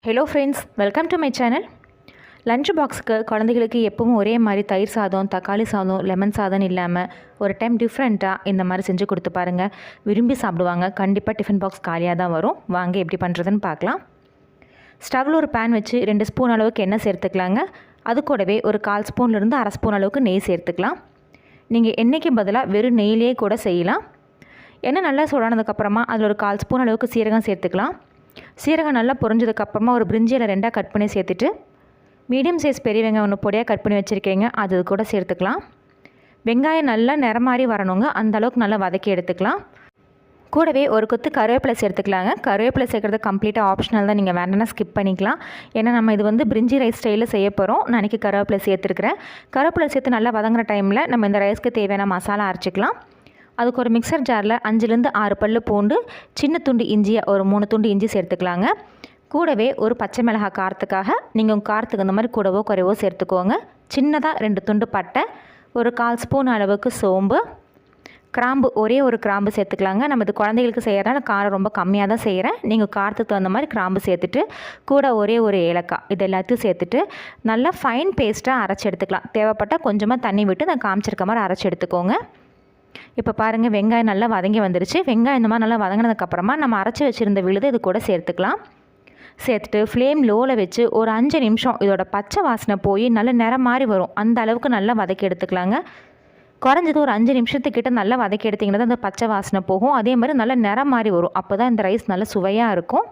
Hello friends, welcome to my channel. Lunch பாக்ஸுக்கு குழந்தைகளுக்கு எப்பவும் ஒரே மாதிரி தயிர் சாதம், தக்காளி சாதம், லெமன் சாதம் இல்லாமல் ஒரு டைம் டிஃப்ரெண்ட்டாக இந்த மாதிரி செஞ்சு கொடுத்து பாருங்கள். விரும்பி சாப்பிடுவாங்க. கண்டிப்பாக டிஃபன் பாக்ஸ் காலியாக தான் வரும். வாங்க எப்படி பண்ணுறதுன்னு பார்க்கலாம். ஸ்டவ்வில் ஒரு பேன் வச்சு 2 ஸ்பூன் அளவுக்கு எண்ணெய் சேர்த்துக்கலாங்க. அது கூடவே ஒரு 1/4 ஸ்பூன்லேருந்து அரை ஸ்பூன் அளவுக்கு நெய் சேர்த்துக்கலாம். நீங்கள் எண்ணெய்க்கு பதிலாக வெறும் நெய்லேயே கூட செய்யலாம். எண்ணெய் நல்லா சூடானதுக்கப்புறமா அதில் ஒரு 1/4 ஸ்பூன் அளவுக்கு சீரகம் சேர்த்துக்கலாம். சீரகம் நல்லா பொரிஞ்சதுக்கப்புறமா ஒரு பிரிஞ்சியில் 2 கட் பண்ணி சேர்த்துட்டு மீடியம் சைஸ் பெரிய வெங்காயம் ஒன்று பொடியாக கட் பண்ணி வச்சுருக்கீங்க, அது கூட சேர்த்துக்கலாம். வெங்காயம் நல்லா நிறமாறி வரணுங்க, அந்த அளவுக்கு நல்லா வதக்கி எடுத்துக்கலாம். கூடவே ஒரு கொத்து கருவேப்பிலை சேர்த்துக்கலாங்க. கருவேப்பிலை சேர்க்குறது கம்ப்ளீட்டாக ஆப்ஷனல் தான், நீங்கள் வேண்டாம்னா ஸ்கிப் பண்ணிக்கலாம். ஏன்னா நம்ம இது பிரிஞ்சி ரைஸ் ஸ்டைலில் செய்ய போகிறோம். நான் இன்றைக்கி கருவேப்பிலை சேர்த்துருக்கிறேன். கருவேப்பிலை சேர்த்து நல்லா வதங்குற டைமில் நம்ம இந்த ரைஸ்க்கு தேவையான மசாலா அரைச்சிக்கலாம். அதுக்கு ஒரு மிக்சர் ஜாரில் 5லேருந்து 6 பல்லு பூண்டு, சின்ன துண்டு இஞ்சியை ஒரு 3 துண்டு இஞ்சி சேர்த்துக்கலாங்க. கூடவே ஒரு பச்சை மிளகாய் காரத்துக்காக நீங்கள் உங்கள் காரத்துக்கு அந்த மாதிரி கூடவோ குறைவோ சேர்த்துக்கோங்க. சின்னதாக 2 துண்டு பட்டை, ஒரு 1/4 ஸ்பூன் அளவுக்கு சோம்பு, கிராம்பு ஒரே ஒரு கிராம்பு சேர்த்துக்கலாங்க. நம்ம இது குழந்தைகளுக்கு செய்கிறனால காரம் ரொம்ப கம்மியாக தான் செய்கிறேன். நீங்கள் காரத்துக்கு தகுந்த மாதிரி கிராம்பு சேர்த்துட்டு கூட ஒரே ஒரு ஏலக்காய் இது எல்லாத்தையும் சேர்த்துட்டு நல்லா ஃபைன் பேஸ்ட்டாக அரைச்சி எடுத்துக்கலாம். தேவைப்பட்டால் கொஞ்சமாக தண்ணி விட்டு நான் காமிச்சிருக்க மாதிரி அரைச்சி எடுத்துக்கோங்க. இப்போ பாருங்கள், வெங்காயம் நல்லா வதங்கி வந்துருச்சு. வெங்காயம் இந்த மாதிரி நல்லா வதங்கினதுக்கப்புறமா நம்ம அரைச்சி வச்சுருந்த விழுது இது கூட சேர்த்துக்கலாம். சேர்த்துட்டு ஃப்ளேம் லோவில் வச்சு ஒரு 5 நிமிஷம் இதோட பச்சை வாசனை போய் நல்ல நிறம் மாதிரி வரும், அந்த அளவுக்கு நல்லா வதக்கி எடுத்துக்கலாங்க. குறைஞ்சது ஒரு 5 நிமிஷத்துக்கிட்ட நல்லா வதக்கி எடுத்திங்கன்னா அந்த பச்சை வாசனை போகும். அதே மாதிரி நல்லா நிறம் மாதிரி வரும். அப்போ தான் இந்த ரைஸ் நல்லா சுவையாக இருக்கும்.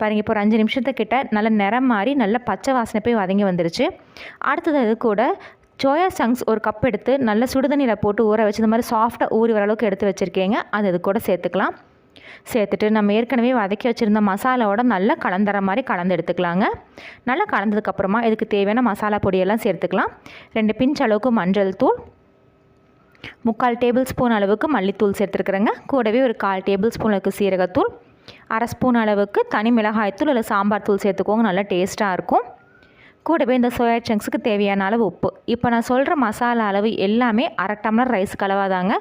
பாருங்கள், இப்போ ஒரு 5 நிமிஷத்துக்கிட்ட நல்ல நிறம் மாதிரி நல்ல பச்சை வாசனை போய் வதங்கி வந்துருச்சு. அடுத்தது அது கூட சோயா சங்க்ஸ் ஒரு கப் எடுத்து நல்ல சுடுதண்ணியில் போட்டு ஊற வச்சு இந்த மாதிரி சாஃப்டாக ஊறி வர அளவுக்கு எடுத்து வச்சுருக்கீங்க, அது கூட சேர்த்துக்கலாம். சேர்த்துட்டு நம்ம ஏற்கனவே வதக்கி வச்சுருந்த மசாலாவோட நல்லா கலந்துற மாதிரி கலந்து எடுத்துக்கலாங்க. நல்லா கலந்ததுக்கப்புறமா இதுக்கு தேவையான மசாலா பொடியெல்லாம் சேர்த்துக்கலாம். 2 பிஞ்ச் அளவுக்கு மஞ்சள் தூள், 3/4 டேபிள் ஸ்பூன் அளவுக்கு மல்லித்தூள் சேர்த்துருக்குறேங்க. கூடவே ஒரு 1/4 டேபிள் ஸ்பூன் அளவுக்கு சீரகத்தூள், அரை ஸ்பூன் அளவுக்கு தனி மிளகாய்த்தூள் இல்லை சாம்பார் தூள் சேர்த்துக்கோங்க, நல்லா டேஸ்ட்டாக இருக்கும். கூடவே இந்த சோயா சங்க்ஸுக்கு தேவையான அளவு உப்பு. இப்போ நான் சொல்கிற மசாலா அளவு எல்லாமே அரை டம்ளர் ரைஸ் கலவாதாங்க.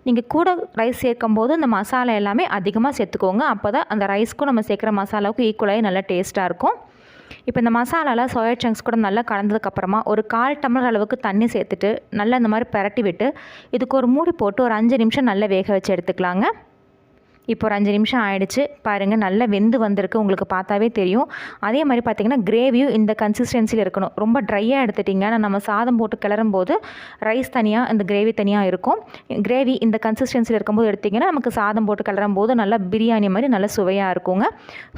நீங்கள் கூட ரைஸ் சேர்க்கும் போது இந்த மசாலா எல்லாமே அதிகமாக சேர்த்துக்கோங்க. அப்போ தான் அந்த ரைஸ்க்கும் நம்ம சேர்க்குற மசாலாவுக்கும் ஈக்குவலாகி நல்லா டேஸ்ட்டாக இருக்கும். இப்போ இந்த மசாலாவில் சோயா சங்க்ஸ் கூட நல்லா கலந்ததுக்கப்புறமா ஒரு 1/4 டம்ளர் அளவுக்கு தண்ணி சேர்த்துட்டு நல்லா இந்த மாதிரி பரட்டி விட்டு இதுக்கு ஒரு மூடி போட்டு ஒரு 5 நிமிஷம் நல்லா வேக வச்சு எடுத்துக்கலாங்க. இப்போ ஒரு 5 நிமிஷம் ஆகிடுச்சு. பாருங்கள், நல்லா வெந்து வந்திருக்கு, உங்களுக்கு பார்த்தாவே தெரியும். அதே மாதிரி பார்த்திங்கன்னா கிரேவியும் இந்த கன்சிஸ்டன்சியில் இருக்கணும். ரொம்ப ட்ரையாக எடுத்துட்டிங்கன்னா நம்ம சாதம் போட்டு கிளறும் போது ரைஸ் தனியாக இந்த கிரேவி தனியாக இருக்கும். கிரேவி இந்த கன்சிஸ்டன்சியில் இருக்கும்போது எடுத்திங்கன்னா நமக்கு சாதம் போட்டு கிளறும் போது நல்லா பிரியாணி மாதிரி நல்லா சுவையாக இருக்குங்க.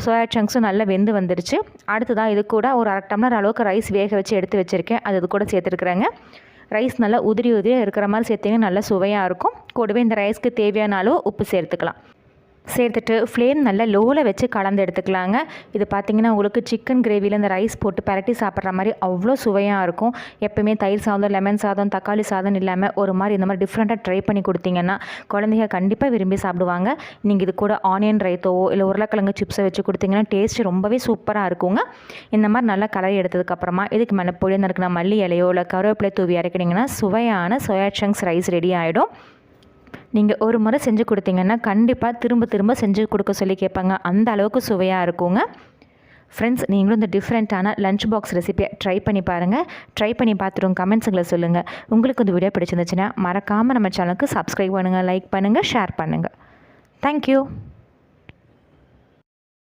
சோயா சங்க்ஸும் நல்லா வெந்து வந்துடுச்சு. அடுத்ததாக இது கூட ஒரு அரை டம்ளர் அளவுக்கு ரைஸ் வேக வச்சு எடுத்து வச்சுருக்கேன், அது கூட சேர்த்துருக்குறேங்க. ரைஸ் நல்லா உதிரியாக இருக்கிற மாதிரி சேர்த்திங்கன்னா நல்லா சுவையாக இருக்கும். கூடவே இந்த ரைஸ்க்கு தேவையான அளவு உப்பு சேர்த்துக்கலாம். சேர்த்துட்டு ஃப்ளேம் நல்லா லோவில் வச்சு கலந்து எடுத்துக்கலாங்க. இது பார்த்திங்கன்னா உங்களுக்கு சிக்கன் கிரேவியில் இந்த ரைஸ் போட்டு பரட்டி சாப்பிட்ற மாதிரி அவ்வளோ சுவையாக இருக்கும். எப்போயுமே தயிர் சாதம், லெமன் சாதம், தக்காளி சாதம் இல்லாமல் ஒரு மாதிரி இந்த மாதிரி டிஃப்ரெண்ட்டாக ட்ரை பண்ணி கொடுத்தீங்கன்னா குழந்தைங்க கண்டிப்பாக விரும்பி சாப்பிடுவாங்க. நீங்கள் இது கூட ஆனியன் ரைத்தோவோ இல்லை உருளைக்கிழங்கு சிப்ஸை வச்சு கொடுத்தீங்கன்னா டேஸ்ட் ரொம்பவே சூப்பராக இருக்குங்க. இந்த மாதிரி நல்லா கலரி எடுத்ததுக்கப்புறமா இதுக்கு மேலே பொடி நறுக்கின மல்லி இலையோ இல்லை கருவேப்பிலை தூவி இறக்கிட்டிங்கன்னா சுவையான சோயா சங்க்ஸ் ரைஸ் ரெடி ஆகிடும். நீங்கள் ஒரு முறை செஞ்சு கொடுத்தீங்கன்னா கண்டிப்பாக திரும்ப திரும்ப செஞ்சு கொடுக்க சொல்லி கேட்பாங்க, அந்த அளவுக்கு சுவையாக இருக்குங்க. ஃப்ரெண்ட்ஸ், நீங்களும் இந்த டிஃப்ரெண்ட்டான லஞ்ச் பாக்ஸ் ரெசிபியை ட்ரை பண்ணி பாருங்கள். ட்ரை பண்ணி பார்த்துட்டு கமெண்ட்ஸுங்களை சொல்லுங்கள். உங்களுக்கு இந்த வீடியோ பிடிச்சிருந்துச்சுன்னா மறக்காமல் நம்ம சேனலுக்கு சப்ஸ்கிரைப் பண்ணுங்கள், லைக் பண்ணுங்கள், ஷேர் பண்ணுங்கள். தேங்க்யூ.